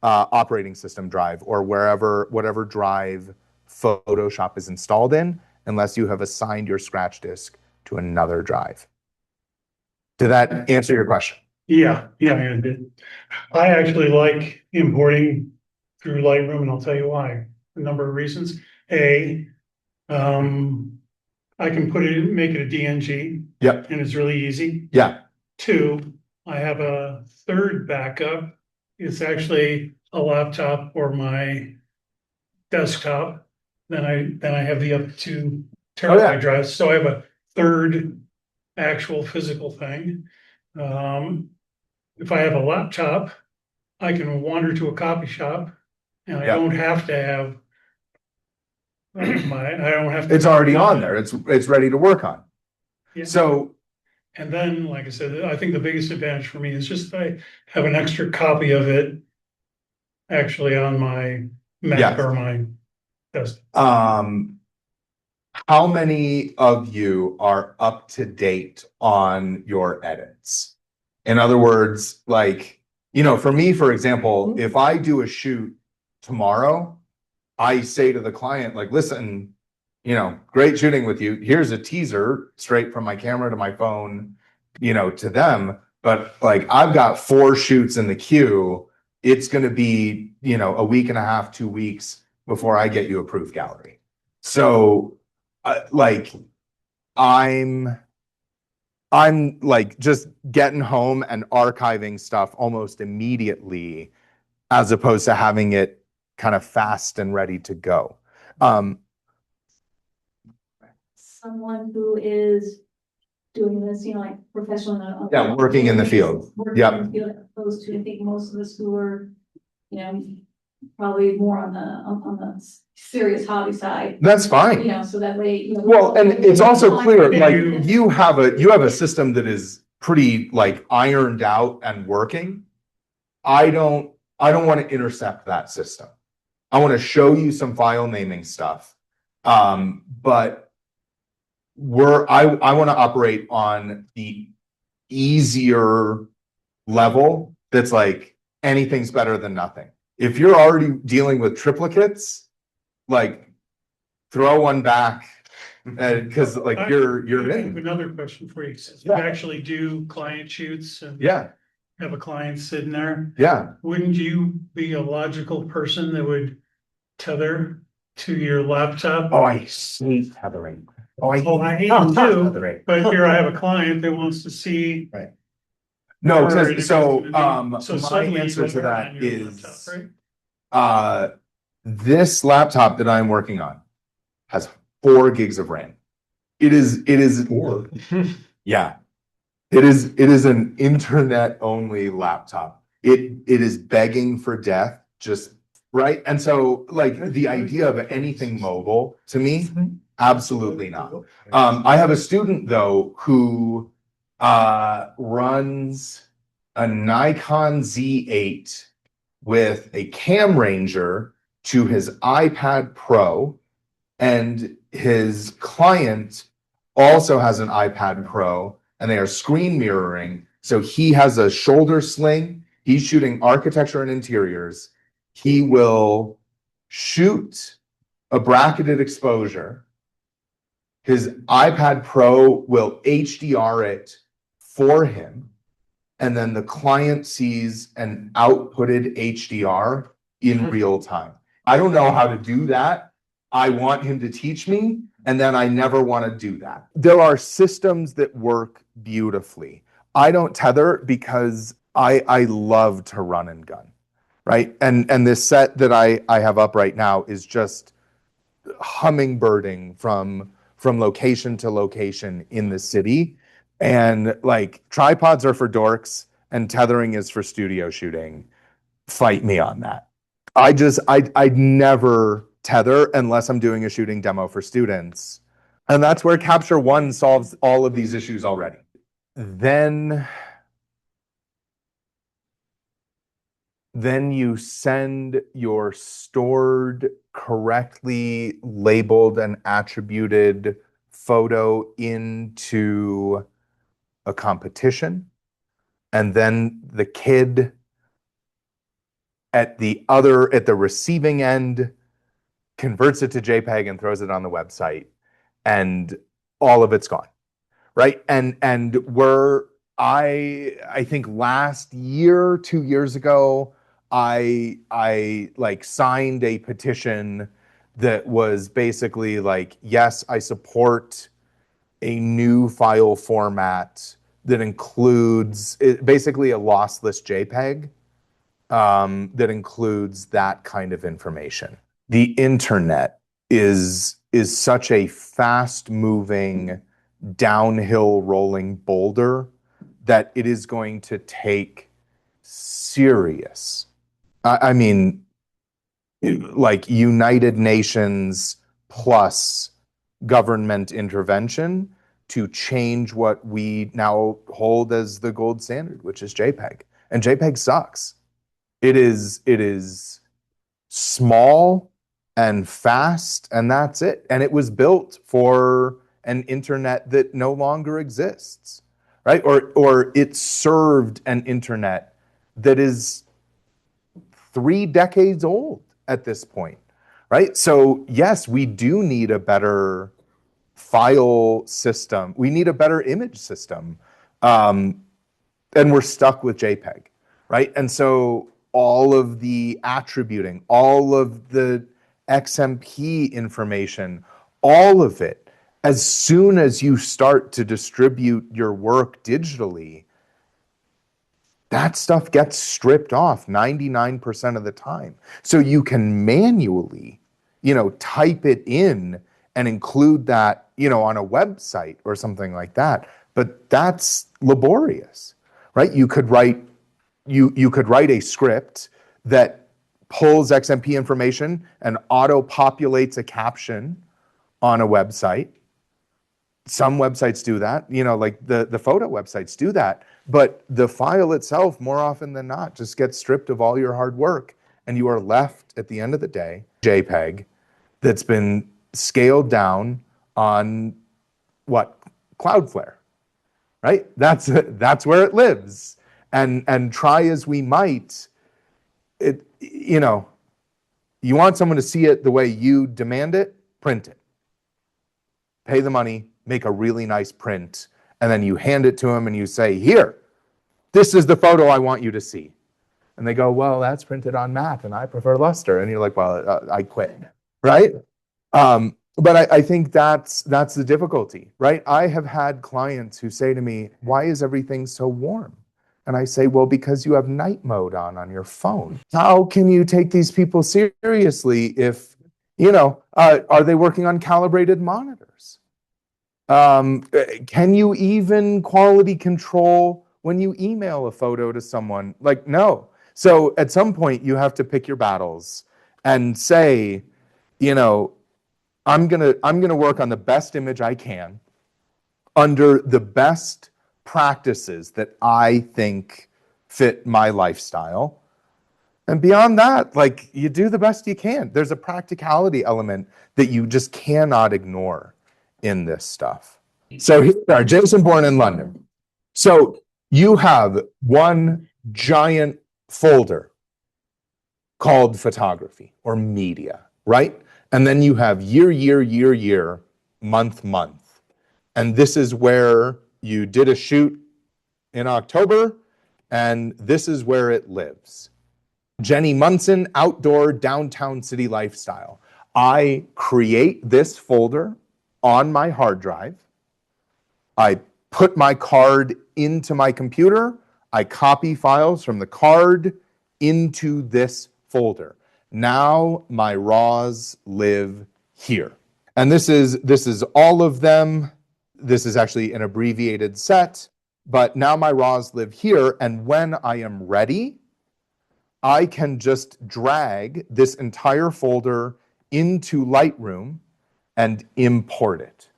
operating system drive or whatever drive Photoshop is installed in, unless you have assigned your scratch disk to another drive. Did that answer your question? Yeah, and I actually like importing through Lightroom, and I'll tell you why. A number of reasons. A, I can make it a DNG. Yep. And it's really easy. Yeah. Two, I have a third backup. It's actually a laptop or my desktop. Then I have the other two terabyte drives. So I have a third actual physical thing. If I have a laptop, I can wander to a copy shop and I don't have to have I don't have to. It's already on there. It's ready to work on. Yeah. So, and then, like I said, I think the biggest advantage for me is just I have an extra copy of it actually on my Mac or my desktop. How many of you are up to date on your edits? In other words, like, for me, for example, if I do a shoot tomorrow, I say to the client, like, listen, great shooting with you. Here's a teaser straight from my camera to my phone, to them. But like, I've got 4 shoots in the queue. It's going to be, a week and a half, 2 weeks before I get you a proof gallery. So, like, I'm like just getting home and archiving stuff almost immediately, as opposed to having it kind of fast and ready to go. Someone who is doing this, like professional. Yeah, working in the field. Yep. In the field, opposed to, I think most of us who are, probably more on the serious hobby side. That's fine. So that way, well, and it's also clear, like, you have a system that is pretty like ironed out and working. I don't want to intercept that system. I want to show you some file naming stuff. But I want to operate on the easier level that's like anything's better than nothing. If you're already dealing with triplicates, like, throw one back, because like you're I in. have another question for you. You actually do client shoots and have a client sitting there. Yeah. Wouldn't you be a logical person that would tether to your laptop? Oh, I hate tethering. I hate them too. But here I have a client that wants to see. Right. No, so my suddenly answer to that is laptop, right? This laptop that I'm working on has 4 gigs of RAM. It is yeah. It is an internet only laptop. It is begging for death, just right. And so, like, the idea of anything mobile to me, absolutely not. I have a student though who runs a Nikon Z8 with a Cam Ranger to his iPad Pro, and his client also has an iPad Pro, and they are screen mirroring. So he has a shoulder sling. He's shooting architecture and interiors. He will shoot a bracketed exposure. His iPad Pro will HDR it for him. And then the client sees an outputted HDR in real time. I don't know how to do that. I want him to teach me, and then I never want to do that. There are systems that work beautifully. I don't tether because I love to run and gun, right? And this set that I have up right now is just hummingbirding from location to location in the city. And like, tripods are for dorks and tethering is for studio shooting. Fight me on that. I'd never tether unless I'm doing a shooting demo for students. And that's where Capture One solves all of these issues already. Then you send your stored, correctly labeled and attributed photo into a competition. And then the kid at the receiving end, converts it to JPEG and throws it on the website, and all of it's gone, right? And I think last year, 2 years ago, I like signed a petition that was basically like, yes, I support a new file format that includes basically a lossless JPEG, that includes that kind of information. The internet is such a fast moving, downhill rolling boulder that it is going to take serious, I mean, like United Nations plus government intervention to change what we now hold as the gold standard, which is JPEG. And JPEG sucks. It is small and fast, and that's it. And it was built for an internet that no longer exists, right? Or it served an internet that is 3 decades old at this point, right? So yes, we do need a better file system. We need a better image system. And we're stuck with JPEG, right? And so all of the attributing, all of the XMP information, all of it, as soon as you start to distribute your work digitally, that stuff gets stripped off 99% of the time. So you can manually, type it in and include that, on a website or something like that. But that's laborious, right? You could write a script that pulls XMP information and auto-populates a caption on a website. Some websites do that, like the photo websites do that, but the file itself, more often than not, just gets stripped of all your hard work, and you are left at the end of the day, JPEG that's been scaled down on what? Cloudflare, right? That's where it lives. And try as we might, you want someone to see it the way you demand it, print it. Pay the money, make a really nice print, and then you hand it to them and you say, here, this is the photo I want you to see. And they go, well, that's printed on matte and I prefer luster. And you're like, well, I quit, right? But I think that's the difficulty, right? I have had clients who say to me, why is everything so warm? And I say, well, because you have night mode on your phone. How can you take these people seriously if, are they working on calibrated monitors? Can you even quality control when you email a photo to someone? Like, no. So at some point you have to pick your battles and say, I'm gonna work on the best image I can under the best practices that I think fit my lifestyle. And beyond that, like, you do the best you can. There's a practicality element that you just cannot ignore in this stuff. So here we are, Jason born in London. So you have one giant folder called photography or media, right? And then you have year, month. And this is where you did a shoot in October, and this is where it lives. Jenny Munson, outdoor downtown city lifestyle. I create this folder on my hard drive. I put my card into my computer. I copy files from the card into this folder. Now my RAWs live here. And this is all of them. This is actually an abbreviated set, but now my RAWs live here. And when I am ready, I can just drag this entire folder into Lightroom and import it,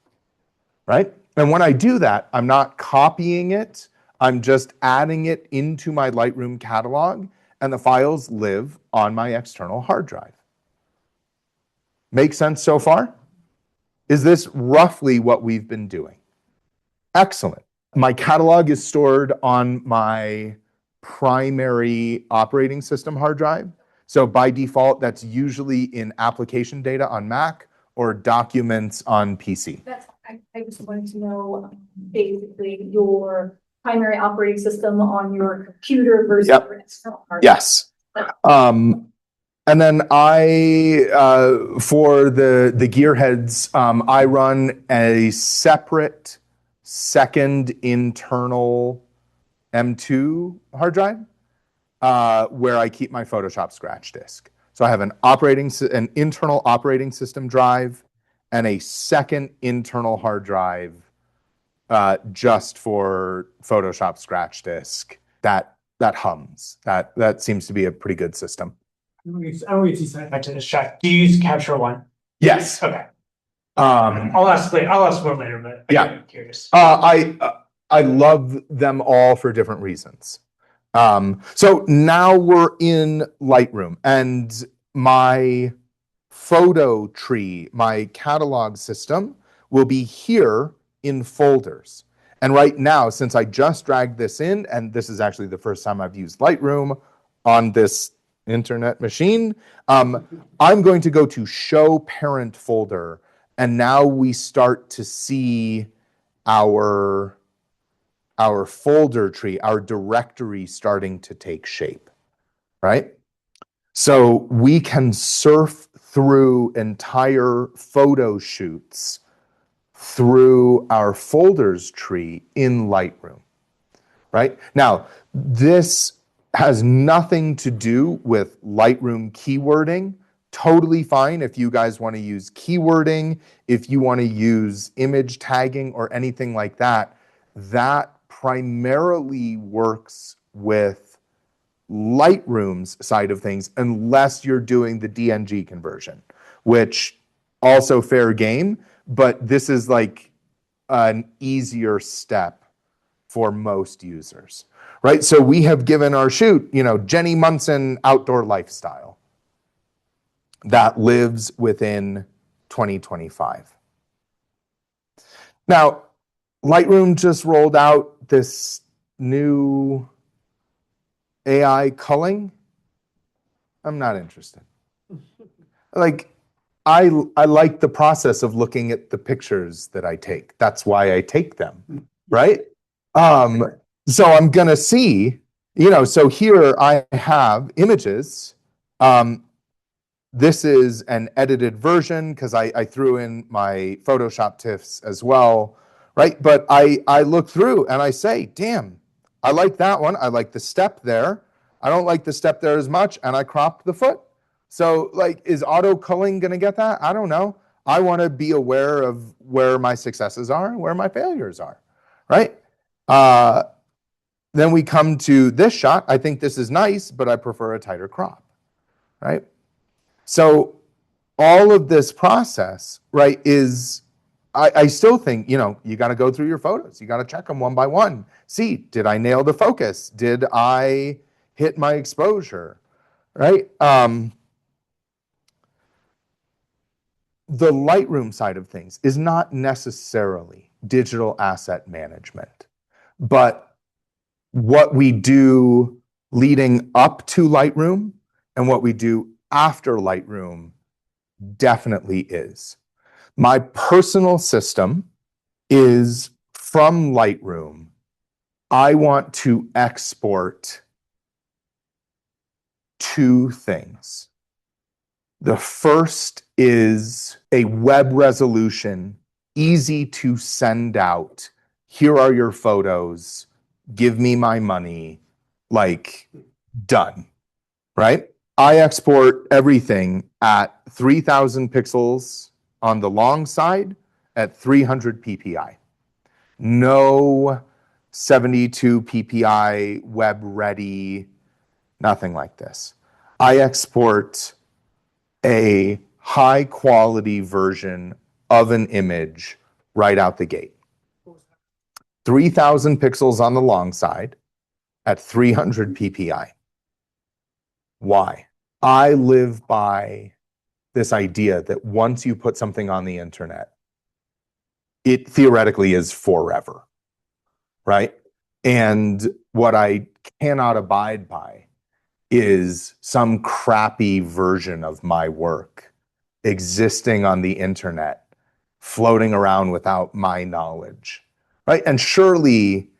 right? And when I do that, I'm not copying it. I'm just adding it into my Lightroom catalog, and the files live on my external hard drive. Make sense so far? Is this roughly what we've been doing? Excellent. My catalog is stored on my primary operating system hard drive. So by default, that's usually in application data on Mac or documents on PC. I just wanted to know, basically, your primary operating system on your computer versus Yep. your external hard. Yes. And then for the gearheads, I run a separate second internal M2 hard drive where I keep my Photoshop scratch disk. So I have an internal operating system drive and a second internal hard drive just for Photoshop scratch disk that hums. That seems to be a pretty good system. I don't know if you said that to this chat. Do you use Capture One? Yes. Okay. Um, I'll ask more later, but Yeah. I'm curious. I love them all for different reasons. So now we're in Lightroom, and my photo tree, my catalog system, will be here in folders. And right now, since I just dragged this in, and this is actually the first time I've used Lightroom on this internet machine, I'm going to go to Show Parent folder, and now we start to see our folder tree, our directory starting to take shape, right? So we can surf through entire photo shoots through our folders tree in Lightroom, right? Now, this has nothing to do with Lightroom keywording. Totally fine if you guys want to use keywording, if you want to use image tagging or anything like that. That primarily works with Lightroom's side of things, unless you're doing the DNG conversion, which also fair game, but this is like an easier step for most users, right? So we have given our shoot, Jenny Munson outdoor lifestyle that lives within 2025. Now, Lightroom just rolled out this new AI culling. I'm not interested. Like, I like the process of looking at the pictures that I take. That's why I take them, right? So I'm gonna see, so here I have images. This is an edited version because I threw in my Photoshop TIFFs as well, right? But I look through and I say, damn, I like that one. I like the step there. I don't like the step there as much, and I cropped the foot. So, like, is auto culling going to get that? I don't know. I want to be aware of where my successes are and where my failures are, right? Then we come to this shot. I think this is nice, but I prefer a tighter crop, right? So all of this process, right, is, I still think, you got to go through your photos. You got to check them one by one. See, did I nail the focus? Did I hit my exposure, right? The Lightroom side of things is not necessarily digital asset management, but what we do leading up to Lightroom and what we do after Lightroom definitely is. My personal system is from Lightroom. I want to export two things. The first is a web resolution, easy to send out. Here are your photos. Give me my money. Like, done, right? I export everything at 3,000 pixels on the long side at 300 ppi. No 72 ppi web ready, nothing like this. I export a high quality version of an image right out the gate. 3,000 pixels on the long side at 300 ppi. Why? I live by this idea that once you put something on the internet, it theoretically is forever, right? And what I cannot abide by is some crappy version of my work existing on the internet, floating around without my knowledge, right? And surely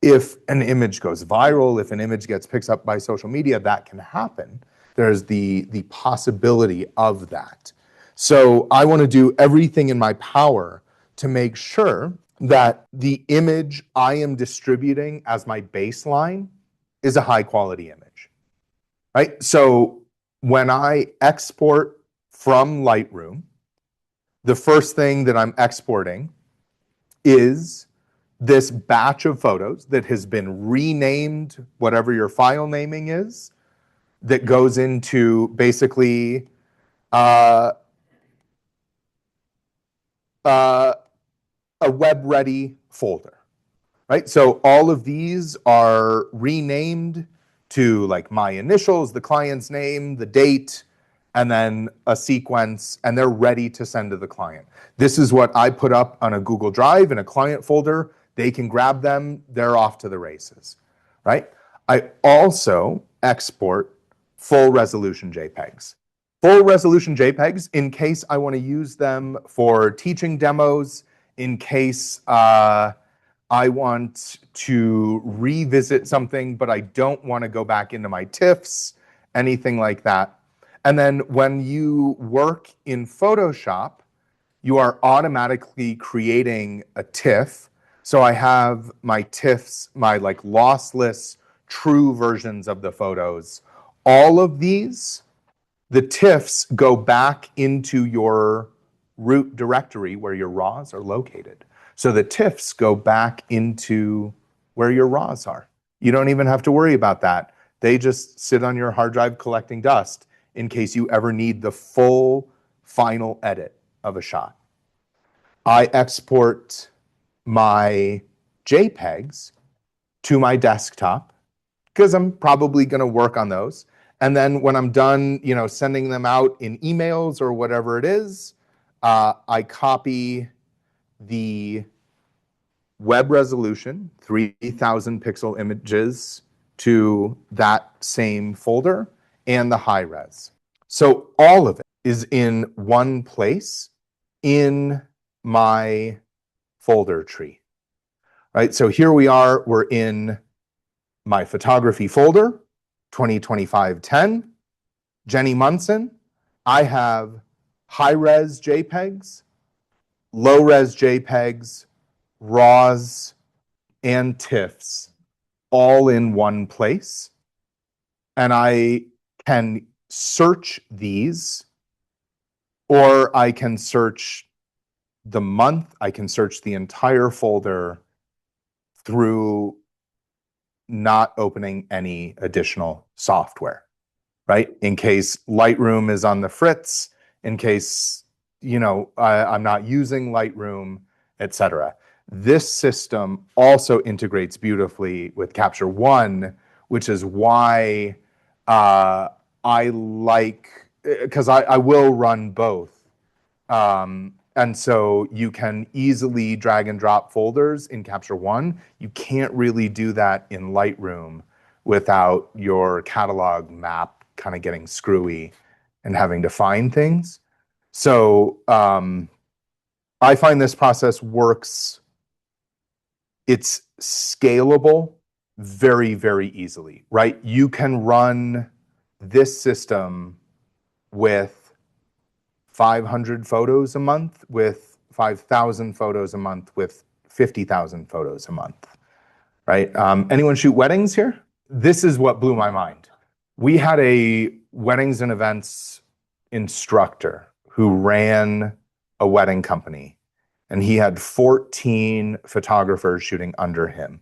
if an image goes viral, if an image gets picked up by social media, that can happen. There's the possibility of that. So I want to do everything in my power to make sure that the image I am distributing as my baseline is a high quality image, right? So when I export from Lightroom, the first thing that I'm exporting is this batch of photos that has been renamed, whatever your file naming is, that goes into basically uh, a web-ready folder, right? So all of these are renamed to like my initials, the client's name, the date, and then a sequence, and they're ready to send to the client. This is what I put up on a Google Drive in a client folder. They can grab them, they're off to the races, right? I also export full resolution JPEGs. Full resolution JPEGs in case I want to use them for teaching demos, in case I want to revisit something, but I don't want to go back into my TIFFs, anything like that. And then when you work in Photoshop, you are automatically creating a TIFF. So I have my TIFFs, my like lossless, true versions of the photos. All of these, the TIFFs go back into your root directory where your RAWs are located. So the TIFFs go back into where your RAWs are. You don't even have to worry about that. They just sit on your hard drive collecting dust in case you ever need the full final edit of a shot. I export my JPEGs to my desktop because I'm probably going to work on those. And then when I'm done, sending them out in emails or whatever it is, I copy the web resolution, 3,000 pixel images, to that same folder and the high res. So all of it is in one place in my folder tree, right? So here we are, we're in my photography folder, 2025-10, Jenny Munson. I have high-res JPEGs, low-res JPEGs, RAWs, and TIFFs all in one place. And I can search these, or I can search the month, I can search the entire folder through not opening any additional software, right? In case Lightroom is on the fritz, in case, I'm not using Lightroom, etc. This system also integrates beautifully with Capture One, which is why I like, because I will run both. And so you can easily drag and drop folders in Capture One. You can't really do that in Lightroom without your catalog map kind of getting screwy and having to find things. So I find this process works. It's scalable very, very easily, right? You can run this system with 500 photos a month, with 5,000 photos a month, with 50,000 photos a month, right? Anyone shoot weddings here? This is what blew my mind. We had a weddings and events instructor who ran a wedding company, and he had 14 photographers shooting under him.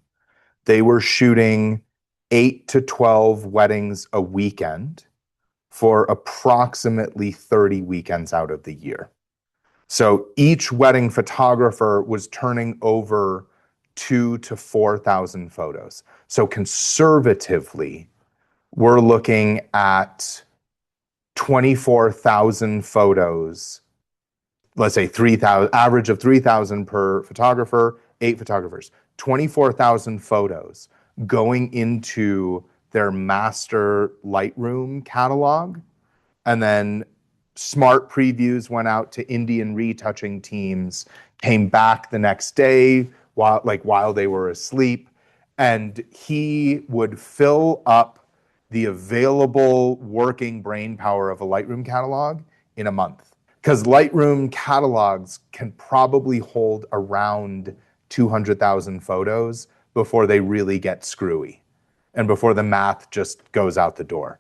They were shooting 8 to 12 weddings a weekend for approximately 30 weekends out of the year. So each wedding photographer was turning over 2,000 to 4,000 photos. So conservatively, we're looking at 24,000 photos. Let's say 3,000, average of 3,000 per photographer, 8 photographers, 24,000 photos going into their master Lightroom catalog. And then smart previews went out to Indian retouching teams, came back the next day while they were asleep. And he would fill up the available working brain power of a Lightroom catalog in a month. Because Lightroom catalogs can probably hold around 200,000 photos before they really get screwy and before the math just goes out the door.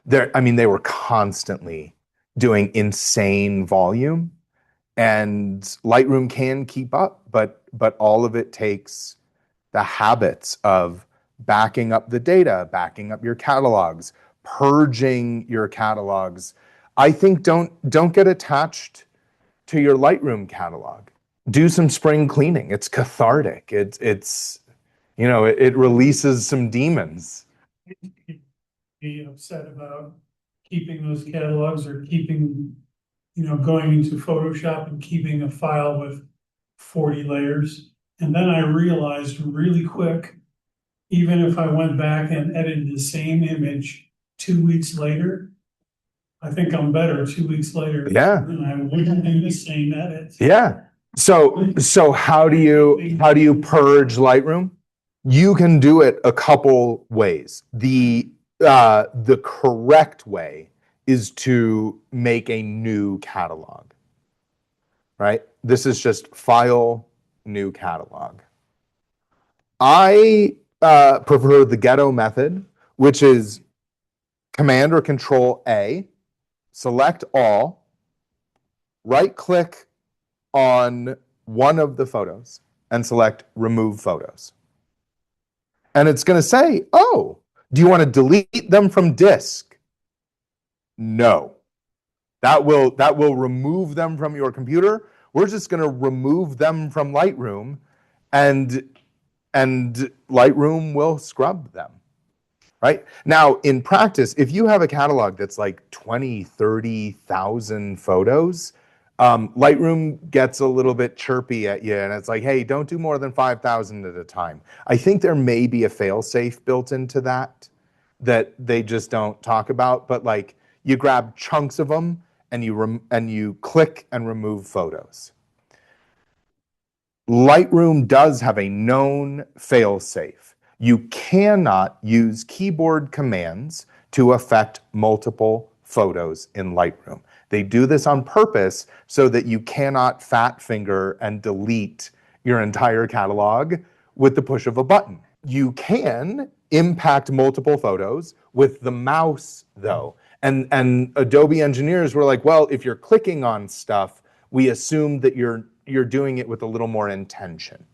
They were constantly doing insane volume, and Lightroom can keep up, but all of it takes the habits of backing up the data, backing up your catalogs, purging your catalogs. I think don't get attached to your Lightroom catalog. Do some spring cleaning. It's cathartic. It releases some demons. Be upset about keeping those catalogs or keeping, going into Photoshop and keeping a file with 40 layers. And then I realized really quick, even if I went back and edited the same image 2 weeks later, I think I'm better 2 weeks later. Yeah. And I wouldn't do the same edit. Yeah. So how do you purge Lightroom? You can do it a couple ways. The correct way is to make a new catalog, right? This is just file, new catalog. I prefer the ghetto method, which is Command or Control A, select all, right click on one of the photos and select remove photos. And it's going to say, oh, do you want to delete them from disk? No. That will remove them from your computer. We're just going to remove them from Lightroom, and Lightroom will scrub them. Right? Now, in practice, if you have a catalog that's like 20, 30,000 photos, Lightroom gets a little bit chirpy at you, and it's like, hey, don't do more than 5,000 at a time. I think there may be a fail-safe built into that they just don't talk about, but like you grab chunks of them and you click and remove photos. Lightroom does have a known fail-safe. You cannot use keyboard commands to affect multiple photos in Lightroom. They do this on purpose so that you cannot fat finger and delete your entire catalog with the push of a button. You can impact multiple photos with the mouse, though. And Adobe engineers were like, well, if you're clicking on stuff, we assume that you're doing it with a little more intention,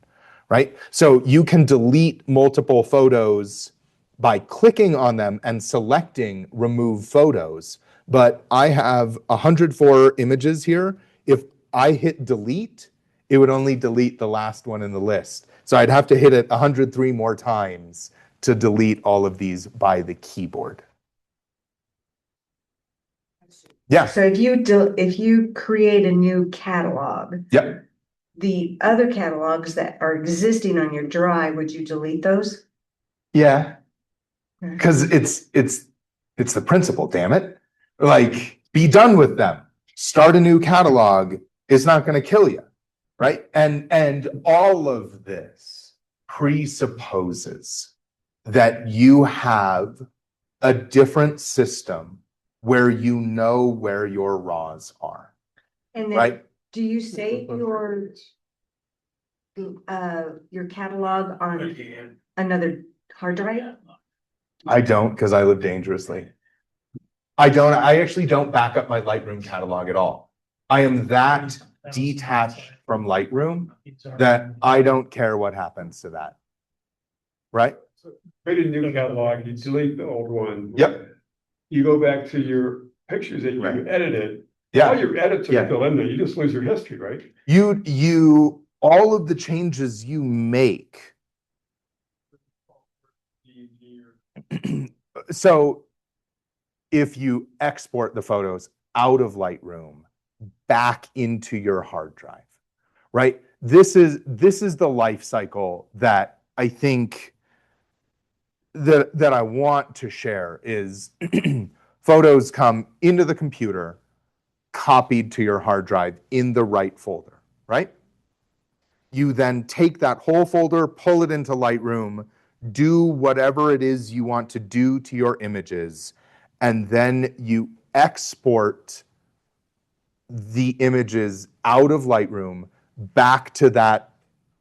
right? So you can delete multiple photos by clicking on them and selecting remove photos. But I have 104 images here. If I hit delete, it would only delete the last one in the list. So I'd have to hit it 103 more times to delete all of these by the keyboard. Yeah. So if you create a new catalog, Yep. the other catalogs that are existing on your drive, would you delete those? Yeah. Because it's the principle, damn it. Like, be done with them. Start a new catalog. It's not going to kill you, right? And all of this presupposes that you have a different system where you know where your raws are. And then right? do you save your catalog on another hard drive? I don't, because I live dangerously. I actually don't back up my Lightroom catalog at all. I am that detached from Lightroom that I don't care what happens to that. Right? Create a new catalog, you delete the old one. Yep. You go back to your pictures that you Right. edited. Yeah. All your edits are Yeah. still in there, you just lose your history, right? You all of the changes you make. So if you export the photos out of Lightroom back into your hard drive, right? This is the life cycle that I think that I want to share is photos come into the computer, copied to your hard drive in the right folder, right? You then take that whole folder, pull it into Lightroom, do whatever it is you want to do to your images, and then you export the images out of Lightroom back to that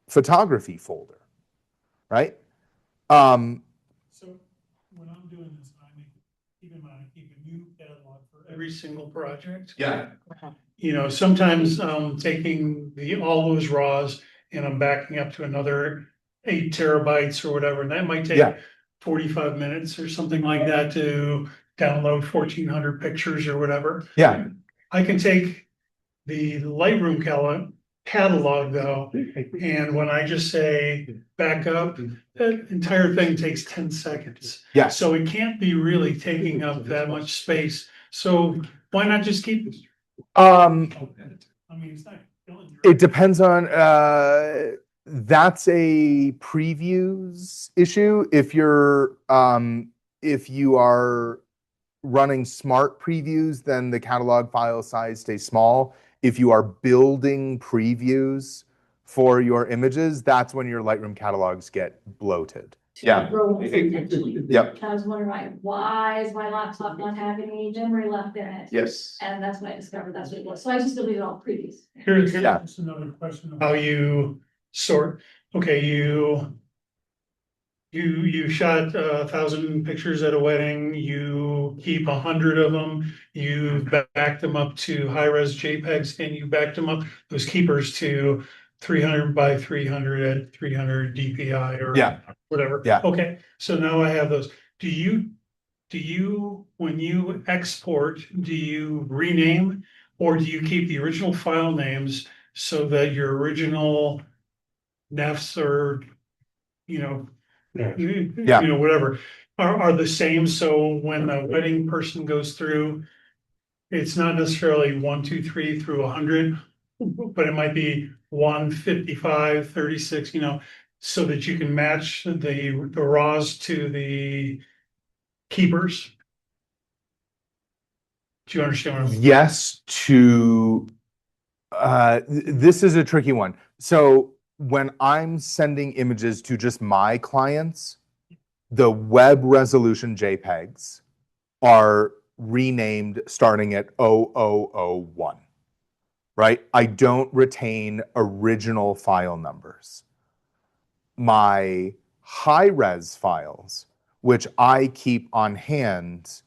photography folder, right? So when I'm doing this, keep in mind, I keep a new catalog for every single project. Yeah. You know, sometimes I'm taking all those raws and I'm backing up to another 8 terabytes or whatever, and that might take Yeah. 45 minutes or something like that to download 1,400 pictures or whatever. Yeah. I can take the Lightroom catalog though, and when I just say back up, that entire thing takes 10 seconds. Yes. So it can't be really taking up that much space. So why not just keep it? I mean, it's not killing your. It depends on that's a previews issue. If you are running smart previews, then the catalog file size stays small. If you are building previews for your images, that's when your Lightroom catalogs get bloated. Yeah. Yep. I was wondering, why is my laptop not having any memory left in it? Yes. And that's when I discovered that's what it was. So I just deleted all previews. Here's Yeah. another question of how you sort. Okay, you shot 1,000 pictures at a wedding, you keep 100 of them, you back them up to high-res JPEGs, and you backed them up, those keepers to 300 by 300 at 300 DPI or Yeah. whatever. Yeah. Okay, so now I have those. Do you, when you export, do you rename or do you keep the original file names so that your original nefs or, you know, Yeah. whatever, are the same, so when the wedding person goes through, it's not necessarily 1, 2, 3 through 100, but it might be 155, 36, so that you can match the raws to the keepers. Do you understand what I'm saying? Yes, this is a tricky one. So when I'm sending images to just my clients, the web resolution JPEGs are renamed starting at 0001, right? I don't retain original file numbers. My high-res files, which I keep on hand,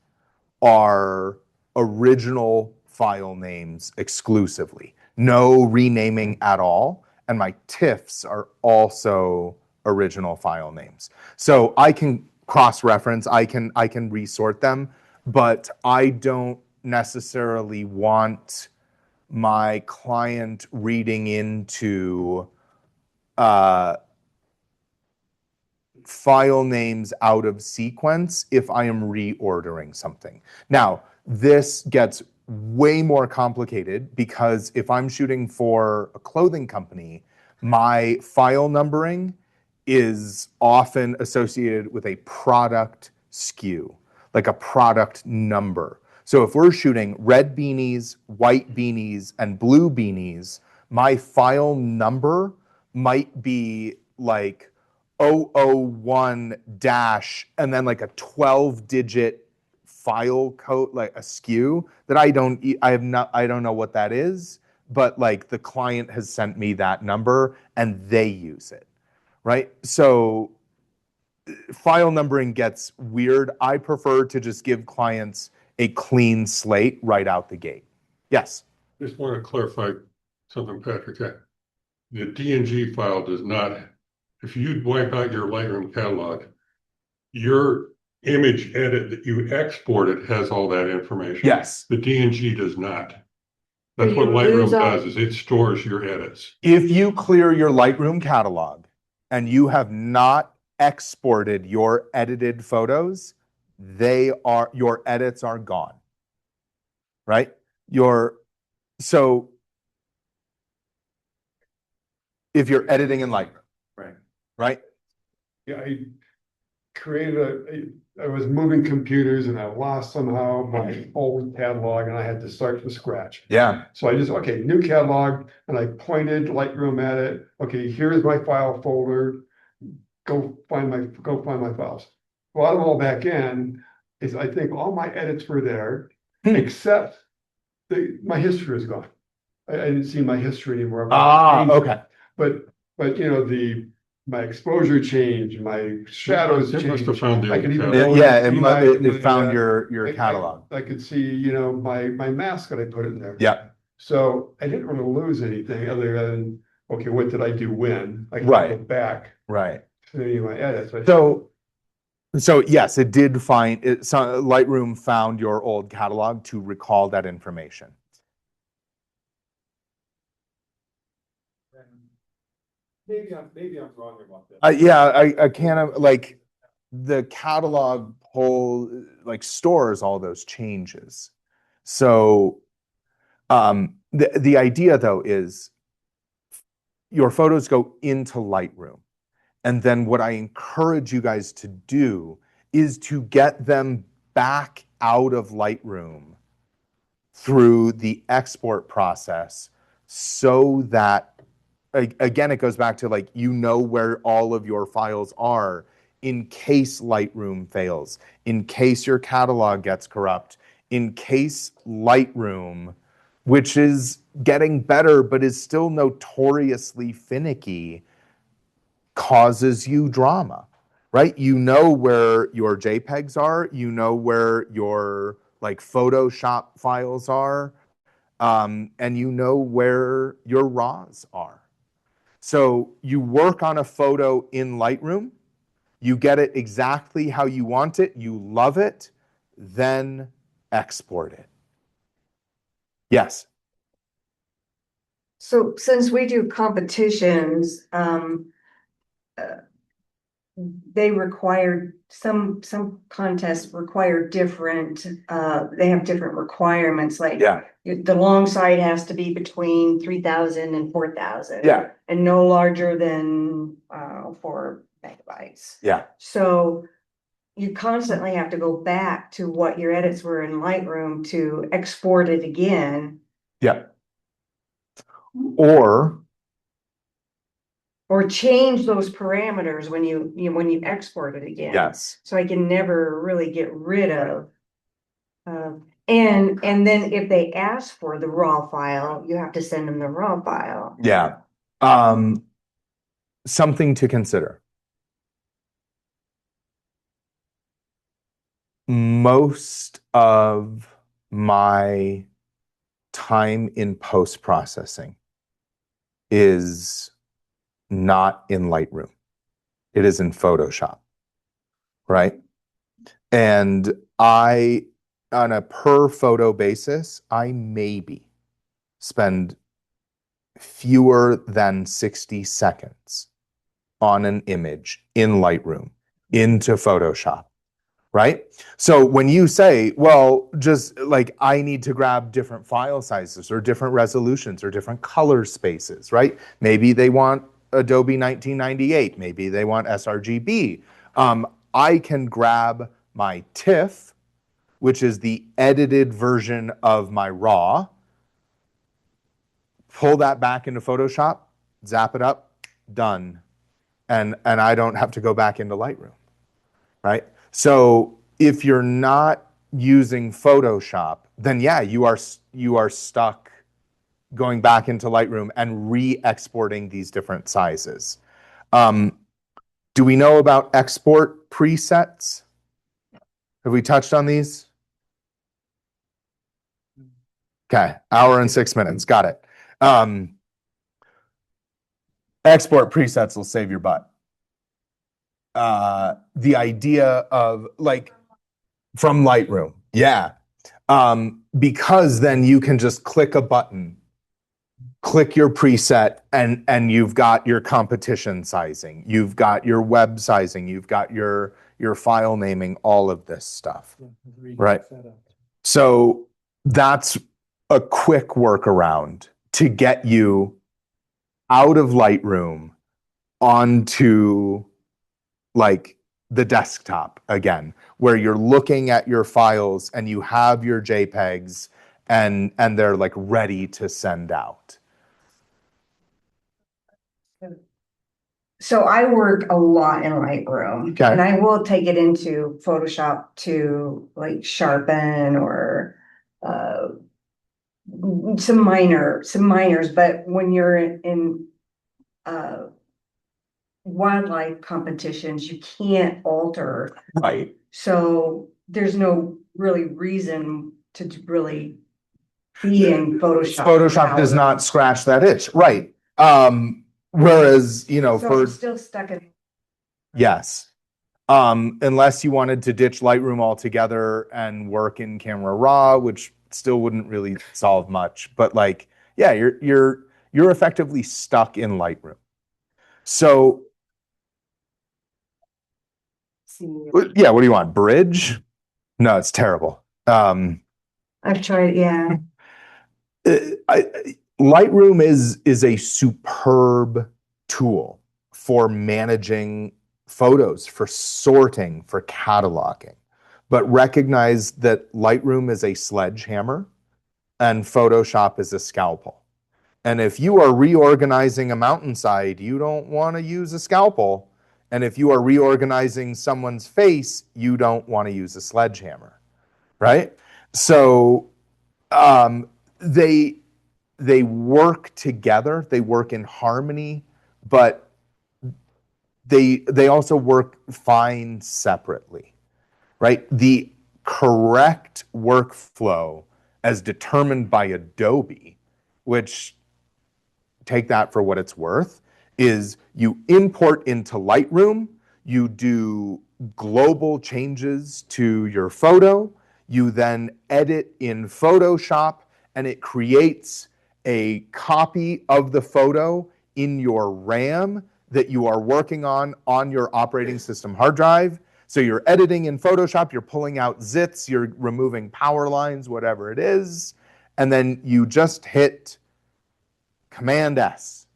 are original file names exclusively. No renaming at all. And my TIFFs are also original file names. So I can cross-reference, I can resort them, but I don't necessarily want my client reading into file names out of sequence if I am reordering something. Now, this gets way more complicated because if I'm shooting for a clothing company, my file numbering is often associated with a product SKU, like a product number. So if we're shooting red beanies, white beanies, and blue beanies, my file number might be like 001 dash and then like a 12-digit file code, like a SKU that I don't know what that is, but like the client has sent me that number and they use it, right? So file numbering gets weird. I prefer to just give clients a clean slate right out the gate. Yes. Just want to clarify something, Patrick. The DNG file does not, if you wipe out your Lightroom catalog, your image edit that you exported has all that information. Yes. The DNG does not. That's So what you Lightroom lose all- does, is it stores your edits. If you clear your Lightroom catalog and you have not exported your edited photos, your edits are gone. Right? So if you're editing in Lightroom, Right. right? Yeah, I was moving computers and I lost somehow my old catalog and I had to start from scratch. Yeah. So I just, okay, new catalog, and I pointed Lightroom at it. Okay, here's my file folder. Go find my files. Brought them all back in, I think all my edits were there, except my history is gone. I didn't see my history anymore. Okay. But my exposure changed, my shadows It must have changed. found the I old could even catalog. go Yeah, and see it found your I- catalog. I could see, my mask that I put in there. Yeah. So I didn't really lose anything other than, okay, what did I do when? I can Right. go back Right. to any of my edits. So yes, it did find it. So Lightroom found your old catalog to recall that information. Maybe I'm wrong about that. I can't like the catalog stores all those changes. So the idea though is your photos go into Lightroom. And then what I encourage you guys to do is to get them back out of Lightroom through the export process so that, again, it goes back to where all of your files are in case Lightroom fails, in case your catalog gets corrupt, in case Lightroom, which is getting better but is still notoriously finicky, causes you drama, right? You know where your JPEGs are, you know where your Photoshop files are, and you know where your RAWs are. So you work on a photo in Lightroom, you get it exactly how you want it, you love it, then export it. Yes. So since we do competitions, they require some contests require different, they have different requirements, like Yeah. the long side has to be between 3,000 and 4,000. Yeah. And no larger than 4 MB. Yeah. So you constantly have to go back to what your edits were in Lightroom to export it again. Yeah. Or change those parameters when you export it again. yes. So I can never really get rid of. And then if they ask for the raw file, you have to send them the raw file. Yeah. Something to consider. Most of my time in post-processing is not in Lightroom. It is in Photoshop, right? And on a per photo basis, I maybe spend fewer than 60 seconds on an image in Lightroom into Photoshop, right? So when you say, well, just I need to grab different file sizes or different resolutions or different color spaces, right? Maybe they want Adobe 1998, maybe they want sRGB. I can grab my TIFF, which is the edited version of my RAW, pull that back into Photoshop, zap it up, done. And I don't have to go back into Lightroom, right? So if you're not using Photoshop, then yeah, you are stuck going back into Lightroom and re-exporting these different sizes. Do we know about export presets? Have we touched on these? Okay, hour and 6 minutes, got it. Export presets will save your butt. The idea of from Lightroom, yeah. Because then you can just click a button, click your preset, and you've got your competition sizing, you've got your web sizing, you've got your file naming, all of this stuff, right? So that's a quick workaround to get you out of Lightroom onto the desktop again, where you're looking at your files and you have your JPEGs and they're like ready to send out. So I work a lot in Lightroom, Okay. and I will take it into Photoshop to like sharpen or some minors, but when you're in wildlife competitions, you can't alter. Right. So there's no really reason to really be in Photoshop. Photoshop does not scratch that itch. Right. Whereas, you know, So for I'm still stuck in. yes. Unless you wanted to ditch Lightroom altogether and work in Camera Raw, which still wouldn't really solve much. But like, yeah, you're effectively stuck in Lightroom. So yeah, what do you want? Bridge? No, it's terrible. I've tried, yeah. Lightroom is a superb tool for managing photos, for sorting, for cataloging. But recognize that Lightroom is a sledgehammer and Photoshop is a scalpel. And if you are reorganizing a mountainside, you don't want to use a scalpel. And if you are reorganizing someone's face, you don't want to use a sledgehammer, right? So they work together, they work in harmony, but they also work fine separately, right? The correct workflow as determined by Adobe, which take that for what it's worth, is you import into Lightroom, you do global changes to your photo, you then edit in Photoshop, and it creates a copy of the photo in your RAM that you are working on your operating system hard drive. So you're editing in Photoshop, you're pulling out zits, you're removing power lines, whatever it is, and then you just hit Command S.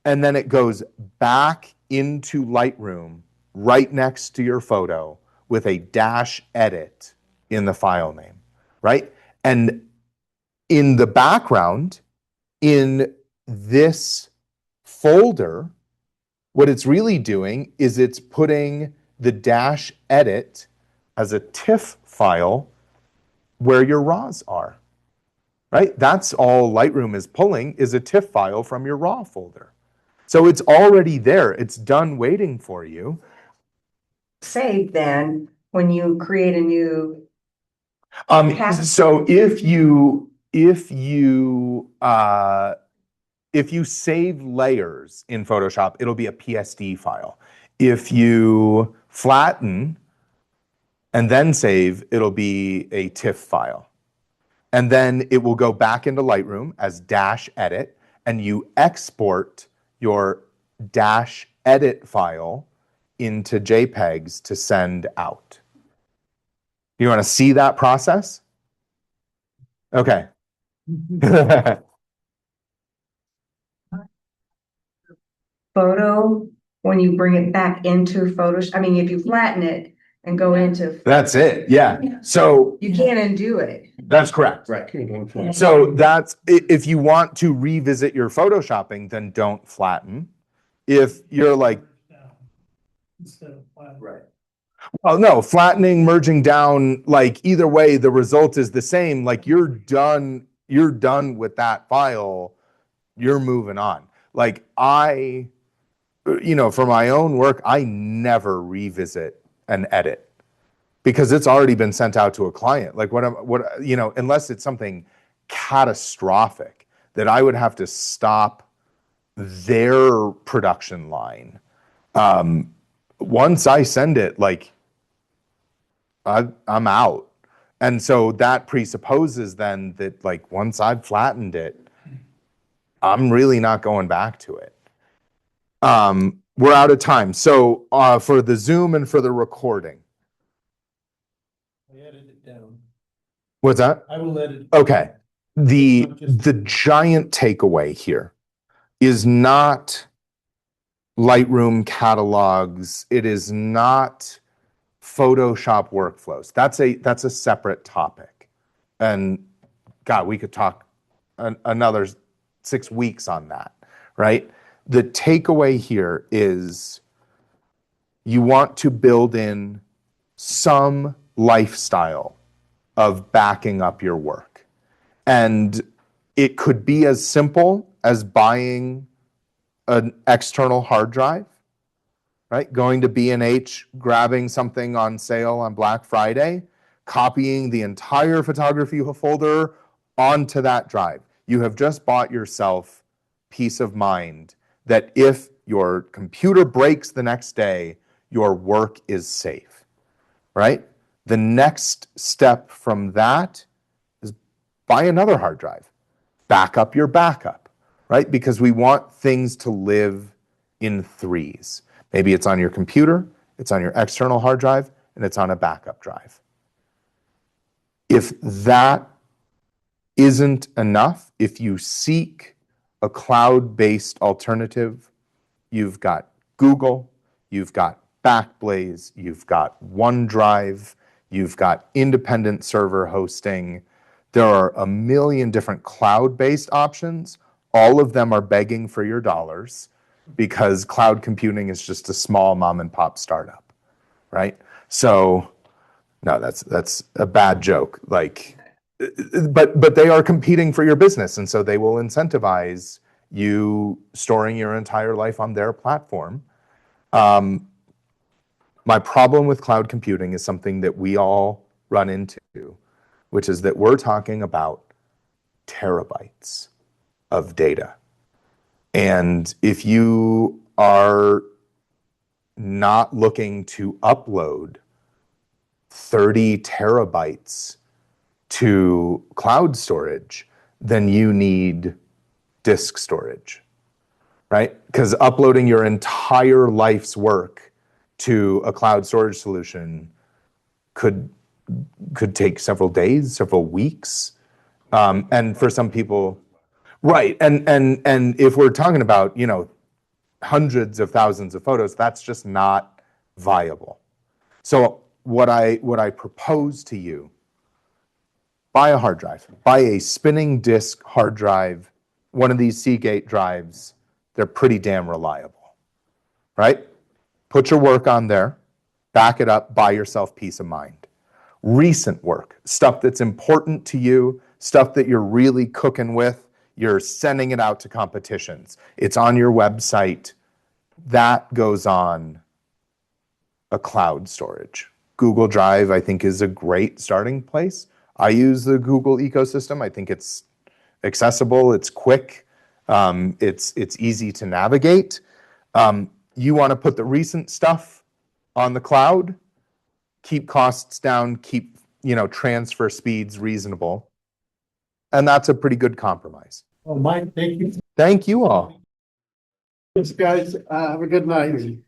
And then it goes back into Lightroom right next to your photo with a dash edit in the file name, right? And in the background, in this folder, what it's really doing is it's putting the dash edit as a TIFF file where your RAWs are, right? That's all Lightroom is pulling is a TIFF file from your RAW folder. So it's already there. It's done waiting for you. Save then when you create a new. So if you save layers in Photoshop, it'll be a PSD file. If you flatten and then save, it'll be a TIFF file. And then it will go back into Lightroom as dash edit, and you export your dash edit file into JPEGs to send out. You want to see that process? Okay. Photo, when you bring it back into Photoshop, I mean, if you flatten it and go into. That's it. Yeah. So You can't undo it. that's correct. Right. So that's if you want to revisit your photoshopping, then don't flatten. If you're like, Instead of flat. right. Well, no, flattening, merging down, like either way, the result is the same. Like you're done with that file. You're moving on. Like for my own work, I never revisit an edit because it's already been sent out to a client. Like unless it's something catastrophic that I would have to stop their production line. Once I send it, like I'm out. And so that presupposes then that like once I've flattened it, I'm really not going back to it. We're out of time. So for the Zoom and for the recording. I edited it down. What's that? I will edit. Okay. The giant takeaway here is not Lightroom catalogs. It is not Photoshop workflows. That's a separate topic. And God, we could talk another 6 weeks on that, right? The takeaway here is you want to build in some lifestyle of backing up your work. And it could be as simple as buying an external hard drive, right? Going to B&H, grabbing something on sale on Black Friday, copying the entire photography folder onto that drive. You have just bought yourself peace of mind that if your computer breaks the next day, your work is safe, right? The next step from that is buy another hard drive, back up your backup, right? Because we want things to live in threes. Maybe it's on your computer, it's on your external hard drive, and it's on a backup drive. If that isn't enough, if you seek a cloud-based alternative, you've got Google, you've got Backblaze, you've got OneDrive, you've got independent server hosting. There are a million different cloud-based options. All of them are begging for your dollars because cloud computing is just a small mom and pop startup, right? So, no, that's a bad joke. Like, but they are competing for your business, and so they will incentivize you storing your entire life on their platform. My problem with cloud computing is something that we all run into, which is that we're talking about terabytes of data. And if you are not looking to upload 30 terabytes to cloud storage, then you need disk storage, right? Because uploading your entire life's work to a cloud storage solution could take several days, several weeks. And for some people, right. And if we're talking about, hundreds of thousands of photos, that's just not viable. So what I propose to you, buy a hard drive, buy a spinning disk hard drive, one of these Seagate drives. They're pretty damn reliable, right? Put your work on there, back it up, buy yourself peace of mind. Recent work, stuff that's important to you, stuff that you're really cooking with, you're sending it out to competitions. It's on your website. That goes on a cloud storage. Google Drive, I think, is a great starting place. I use the Google ecosystem. I think it's accessible, it's quick, it's easy to navigate. You want to put the recent stuff on the cloud, keep costs down, keep transfer speeds reasonable, and that's a pretty good compromise. Well, Mike, thank you. Thank you all. Thanks, guys. Have a good night.